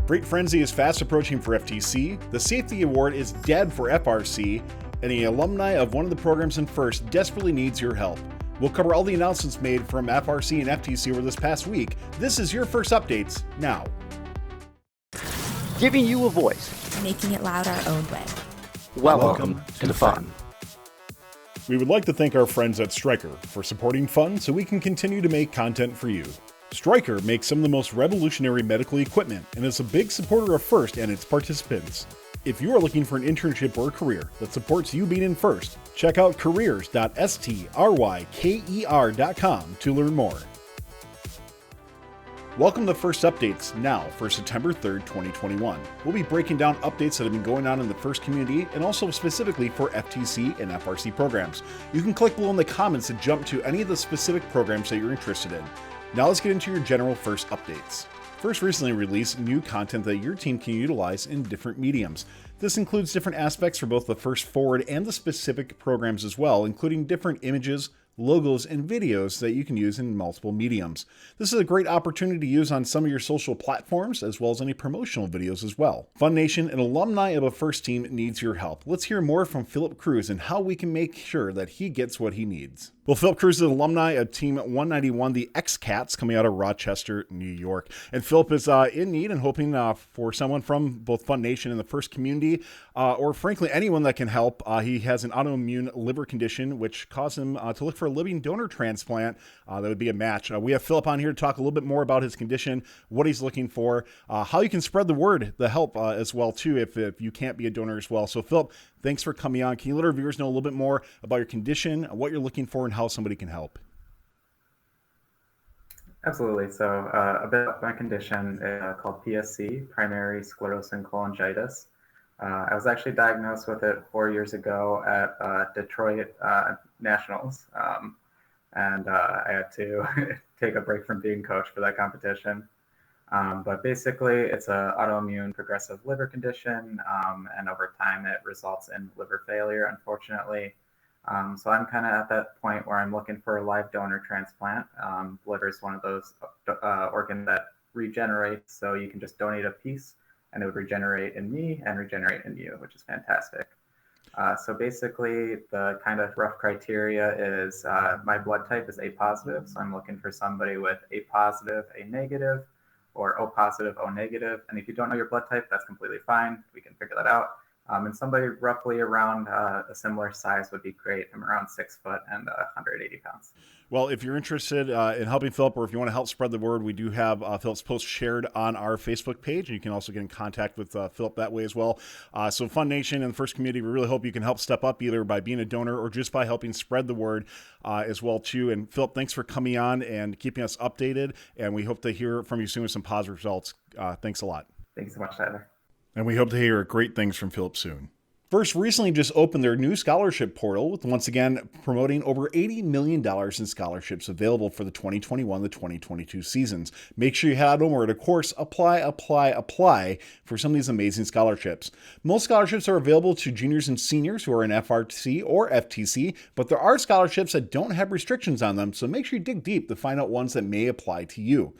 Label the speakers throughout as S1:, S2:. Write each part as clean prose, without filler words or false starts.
S1: Great Frenzy is fast approaching for FTC, the Safety Award is dead for FRC, and the alumni of one of the programs in FIRST desperately needs your help. We'll cover all the announcements made from FRC and FTC over this past week. This is your FIRST Updates now.
S2: Giving you a voice.
S3: Making it loud our own way.
S2: Welcome to the fun.
S1: We would like to thank our friends at Stryker for supporting fun so we can continue to make content for you. Stryker makes some of the most revolutionary medical equipment and is a big supporter of FIRST and its participants. If you are looking for an internship or career that supports you being in FIRST, check out careers.stryker.com to learn more. Welcome to FIRST Updates now for September 3rd, 2021. We'll be breaking down updates that have been going on in the FIRST community and also specifically for FTC and FRC programs. You can click below in the comments to jump to any of the specific programs that you're interested in. Now let's get into your general FIRST updates. FIRST recently released new content that your team can utilize in different mediums. This includes different aspects for both the FIRST Forward and the specific programs as well, including different images, logos, and videos that you can use in multiple mediums. This is a great opportunity to use on some of your social platforms, as well as any promotional videos as well. Fun Nation, an alumni of a FIRST team, needs your help. Let's hear more from Philip Cruz and how we can make sure that he gets what he needs. Well, Philip Cruz is an alumni of Team 191, the X-Cats, coming out of Rochester, New York. And Philip is in need and hoping for someone from both Fun Nation and the FIRST community, or frankly, anyone that can help. He has an autoimmune liver condition, which caused him to look for a living donor transplant that would be a match. We have Philip on here to talk a little bit more about his condition, what he's looking for, how you can spread the word, the help as well, too, if you can't be a donor as well. So, Philip, thanks for coming on. Can you let our viewers know a little bit more about your condition, what you're looking for, and how somebody can help?
S4: Absolutely. So a bit about my condition called PSC, primary sclerosing cholangitis. I was actually diagnosed with it 4 years ago at Detroit Nationals, and I had to take a break from being coach for that competition. But basically, it's an autoimmune progressive liver condition, and over time it results in liver failure, unfortunately. So I'm kind of at that point where I'm looking for a live donor transplant. Liver is one of those organs that regenerates, so you can just donate a piece and it would regenerate in me and regenerate in you, which is fantastic. So basically, the kind of rough criteria is my blood type is A positive, so I'm looking for somebody with A positive, A negative, or O positive, O negative. And if you don't know your blood type, that's completely fine. We can figure that out. And somebody roughly around a similar size would be great. I'm around 6 foot and 180 pounds.
S1: Well, if you're interested in helping Philip, or if you want to help spread the word, we do have Philip's post shared on our Facebook page, and you can also get in contact with Philip that way as well. So Fun Nation and the FIRST community, we really hope you can help step up either by being a donor or just by helping spread the word as well too. And Philip, thanks for coming on and keeping us updated, and we hope to hear from you soon with some positive results. Thanks a lot.
S4: Thanks so much, Tyler.
S1: And we hope to hear great things from Philip soon. FIRST recently just opened their new scholarship portal with once again promoting over $80 million in scholarships available for the 2021-2022 seasons. Make sure you head over to course apply for some of these amazing scholarships. Most scholarships are available to juniors and seniors who are in FRC or FTC, but there are scholarships that don't have restrictions on them, so make sure you dig deep to find out ones that may apply to you.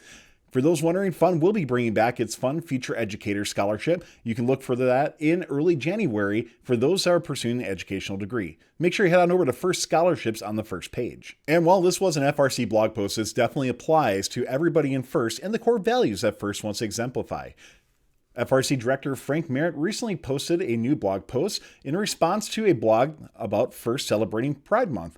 S1: For those wondering, Fun will be bringing back its Fun Future Educator Scholarship. You can look for that in early January for those that are pursuing an educational degree. Make sure you head on over to FIRST Scholarships on the first page. And while this was an FRC blog post, this definitely applies to everybody in FIRST and the core values that FIRST wants to exemplify. FRC Director Frank Merritt recently posted a new blog post in response to a blog about FIRST celebrating Pride Month.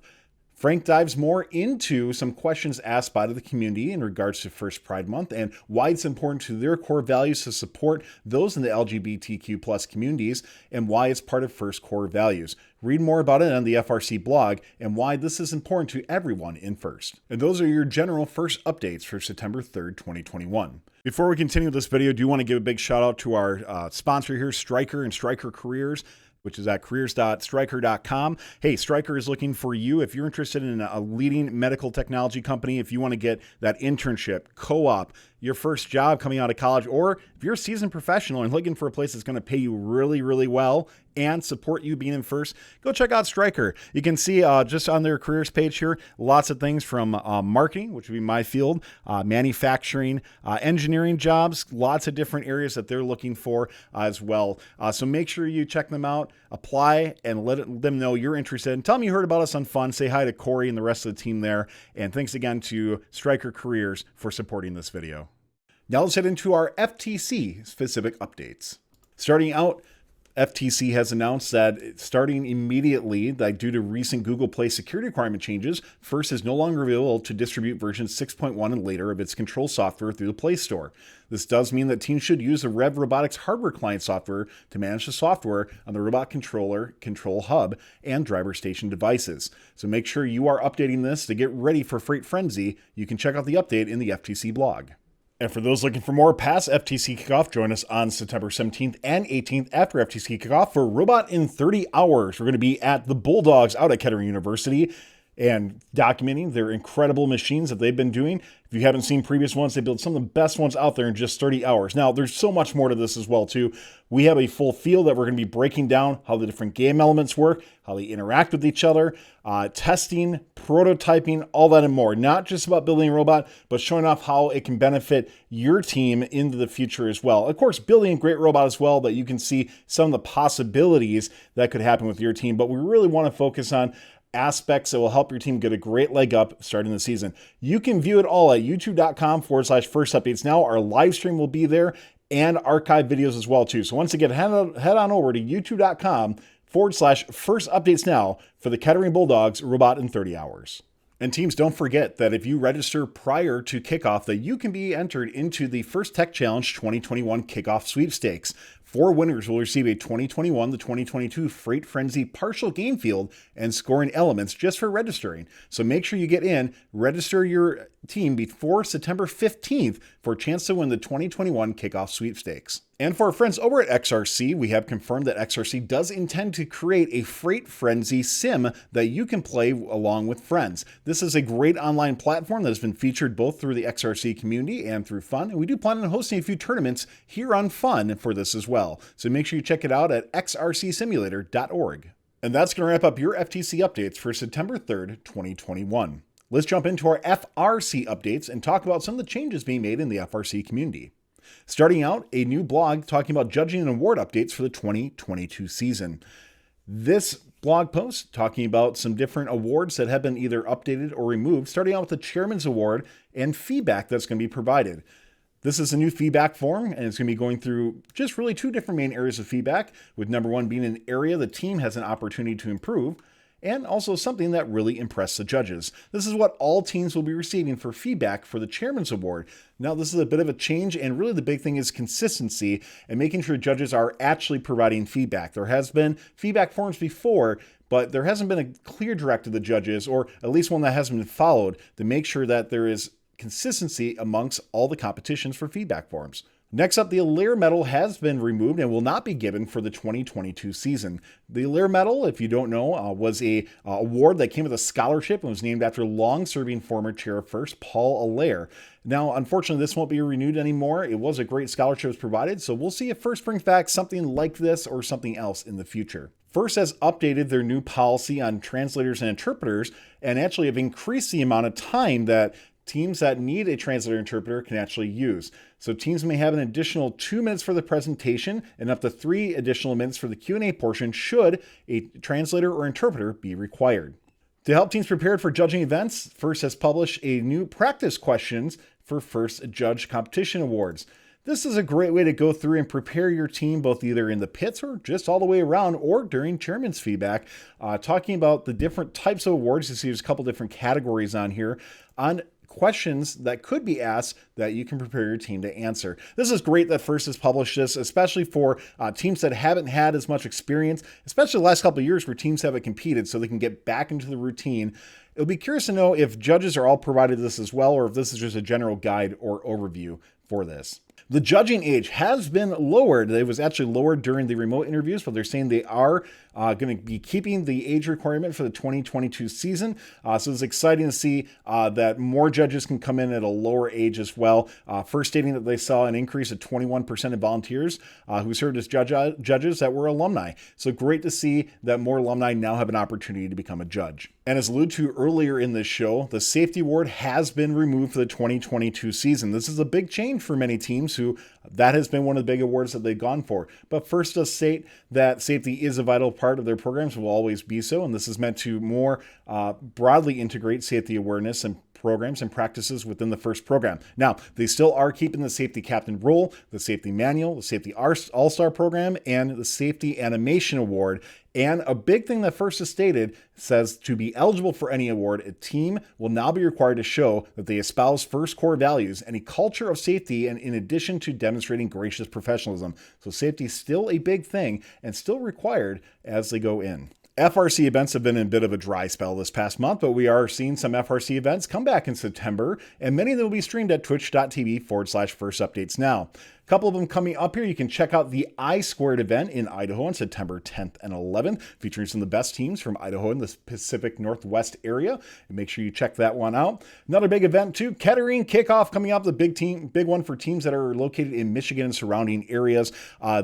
S1: Frank dives more into some questions asked by the community in regards to FIRST Pride Month and why it's important to their core values to support those in the LGBTQ plus communities and why it's part of FIRST core values. Read more about it on the FRC blog and why this is important to everyone in FIRST. And those are your general FIRST updates for September 3rd, 2021. Before we continue this video, I do want to give a big shout out to our sponsor here, Stryker and Stryker Careers. which is at careers.stryker.com. Hey, Stryker is looking for you. If you're interested in a leading medical technology company, if you want to get that internship, co-op, your first job coming out of college, or if you're a seasoned professional and looking for a place that's going to pay you really, really well and support you being in first, go check out Stryker. You can see just on their careers page here, lots of things from marketing, which would be my field, manufacturing, engineering jobs, lots of different areas that they're looking for as well. So make sure you check them out, apply, and let them know you're interested. And tell them you heard about us on Fun. Say hi to Corey and the rest of the team there. And thanks again to Stryker Careers for supporting this video. Now let's head into our FTC specific updates. Starting out, FTC has announced that starting immediately, that due to recent Google Play security requirement changes, FIRST is no longer available to distribute version 6.1 and later of its control software through the Play Store. This does mean that teams should use the Robotics hardware client software to manage the software on the robot controller, control hub, and driver station devices. So make sure you are updating this to get ready for Freight Frenzy. You can check out the update in the FTC blog. And for those looking for more past FTC Kickoff, join us on September 17th and 18th after FTC Kickoff for Robot in 30 Hours. We're going to be at the Bulldogs out at Kettering University and documenting their incredible machines that they've been doing. If you haven't seen previous ones, they built some of the best ones out there in just 30 hours. Now, there's so much more to this as well, too. We have a full field that we're going to be breaking down how the different game elements work, how they interact with each other, testing, prototyping, all that and more. Not just about building a robot, but showing off how it can benefit your team into the future as well. Of course, building a great robot as well that you can see some of the possibilities that could happen with your team. But we really want to focus on aspects that will help your team get a great leg up starting the season. You can view it all at youtube.com/first updates. Now our live stream will be there and archive videos as well too. So once again, head on over to youtube.com/first updates now for the Kettering Bulldogs Robot in 30 Hours. And teams, don't forget that if you register prior to kickoff, that you can be entered into the First Tech Challenge 2021 Kickoff Sweepstakes. 4 winners will receive a 2021 to 2022 Freight Frenzy partial game field and scoring elements just for registering. So make sure you get in, register your team before September 15th for a chance to win the 2021 Kickoff Sweepstakes. And for our friends over at XRC, we have confirmed that XRC does intend to create a Freight Frenzy sim that you can play along with friends. This is a great online platform that has been featured both through the XRC community and through Fun. And we do plan on hosting a few tournaments here on Fun for this as well. So make sure you check it out at xrcsimulator.org. And that's going to wrap up your FTC updates for September 3rd, 2021. Let's jump into our FRC updates and talk about some of the changes being made in the FRC community. Starting out, a new blog talking about judging and award updates for the 2022 season. This blog post talking about some different awards that have been either updated or removed, starting out with the Chairman's Award and feedback that's going to be provided. This is a new feedback form, and it's going to be going through just really 2 different main areas of feedback, with number 1 being an area the team has an opportunity to improve, and also something that really impressed the judges. This is what all teams will be receiving for feedback for the Chairman's Award. Now, this is a bit of a change, and really the big thing is consistency and making sure judges are actually providing feedback. There has been feedback forms before, but there hasn't been a clear directive to the judges, or at least one that hasn't been followed, to make sure that there is consistency amongst all the competitions for feedback forms. Next up, the Allaire Medal has been removed and will not be given for the 2022 season. The Allaire Medal, if you don't know, was a award that came with a scholarship and was named after long-serving former chair of FIRST, Paul Allaire. Now, unfortunately, this won't be renewed anymore. It was a great scholarship was provided, so we'll see if FIRST brings back something like this or something else in the future. FIRST has updated their new policy on translators and interpreters and actually have increased the amount of time that teams that need a translator interpreter can actually use. So teams may have an additional 2 minutes for the presentation and up to 3 additional minutes for the Q&A portion should a translator or interpreter be required. To help teams prepared for judging events, FIRST has published a new practice questions for FIRST Judge Competition Awards. This is a great way to go through and prepare your team both either in the pits or just all the way around or during chairman's feedback, talking about the different types of awards. You see there's a couple different categories on here on questions that could be asked that you can prepare your team to answer. This is great that FIRST has published this, especially for teams that haven't had as much experience, especially the last couple of years where teams haven't competed so they can get back into the routine. It'll be curious to know if judges are all provided this as well, or if this is just a general guide or overview for this. The judging age has been lowered. It was actually lowered during the remote interviews, but they're saying they are going to be keeping the age requirement for the 2022 season. So it's exciting to see that more judges can come in at a lower age as well. First stating that they saw an increase of 21% of volunteers who served as judges that were alumni. So great to see that more alumni now have an opportunity to become a judge. And as alluded to earlier in this show, the safety award has been removed for the 2022 season. This is a big change for many teams who that has been one of the big awards that they've gone for. But first, to state that safety is a vital part of their programs, will always be so. And this is meant to more broadly integrate safety awareness and programs and practices within the FIRST program. Now, they still are keeping the safety captain role, the safety manual, the safety all-star program, and the safety animation award. And a big thing that FIRST has stated says to be eligible for any award, a team will now be required to show that they espouse FIRST core values and a culture of safety, and in addition to demonstrating gracious professionalism. So safety is still a big thing and still required as they go in. FRC events have been in a bit of a dry spell this past month, but we are seeing some FRC events come back in September, and many of them will be streamed at twitch.tv/FIRST Updates now. A couple of them coming up here. You can check out the I-Squared event in Idaho on September 10th and 11th, featuring some of the best teams from Idaho and the Pacific Northwest area. And make sure you check that one out. Another big event too, Kettering Kickoff coming up, the big one for teams that are located in Michigan and surrounding areas.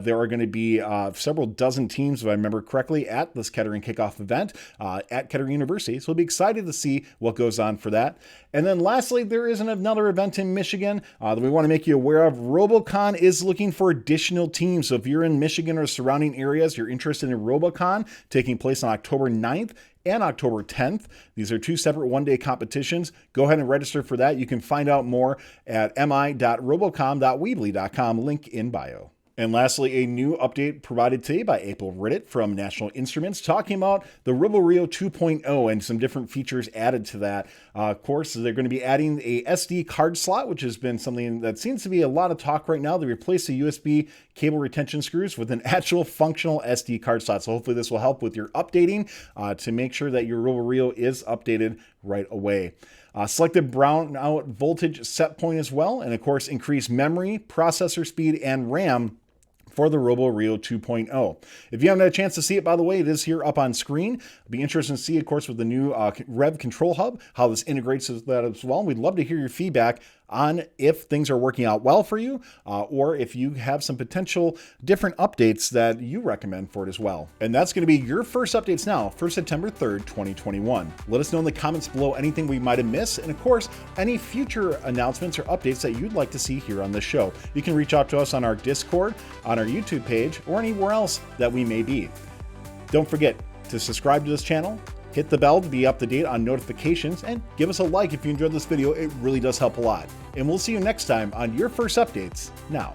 S1: There are going to be several dozen teams, if I remember correctly, at this Kettering Kickoff event at Kettering University. So we'll be excited to see what goes on for that. And then lastly, there is another event in Michigan that we want to make you aware of. RoboCon is looking for additional teams. So if you're in Michigan or surrounding areas, you're interested in RoboCon taking place on October 9th and October 10th. These are two separate one-day competitions. Go ahead and register for that. You can find out more at mi.robocom.weebly.com, link in bio. And lastly, a new update provided today by April Riddett from National Instruments, talking about the RoboRio 2.0 and some different features added to that. Of course, they're going to be adding a SD card slot, which has been something that seems to be a lot of talk right now. They replace the USB cable retention screws with an actual functional SD card slot. So hopefully this will help with your updating to make sure that your RoboRio is updated right away. Selected brownout voltage set point as well, and of course increased memory, processor speed, and RAM for the RoboRio 2.0. If you haven't had a chance to see it, by the way, it is here up on screen. It'll be interesting to see, of course, with the new Rev Control Hub, how this integrates with that as well. And we'd love to hear your feedback on if things are working out well for you, or if you have some potential different updates that you recommend for it as well. And that's going to be your FIRST Updates now for September 3rd, 2021. Let us know in the comments below anything we might have missed, and of course, any future announcements or updates that you'd like to see here on the show. You can reach out to us on our Discord, on our YouTube page, or anywhere else that we may be. Don't forget to subscribe to this channel, hit the bell to be up to date on notifications, and give us a like if you enjoyed this video. It really does help a lot. And we'll see you next time on your FIRST Updates now.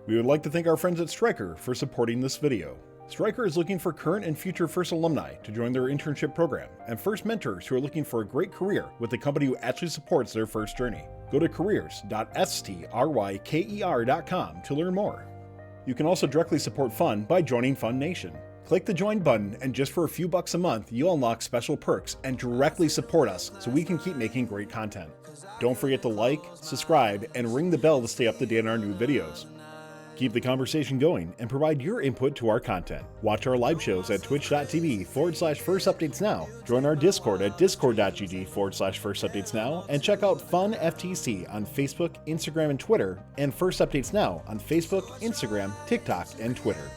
S1: We would like to thank our friends at Stryker for supporting this video. Stryker is looking for current and future FIRST alumni to join their internship program, and FIRST mentors who are looking for a great career with a company who actually supports their FIRST journey. Go to careers.stryker.com to learn more. You can also directly support Fun by joining Fun Nation. Click the join button, and just for a few bucks a month, you'll unlock special perks and directly support us so we can keep making great content. Don't forget to like, subscribe, and ring the bell to stay up to date on our new videos. Keep the conversation going and provide your input to our content. Watch our live shows at twitch.tv/FIRST Updates now. Join our Discord at discord.gg/FIRST Updates now. And check out Fun FTC on Facebook, Instagram, and Twitter. And FIRST Updates now on Facebook, Instagram, TikTok, and Twitter.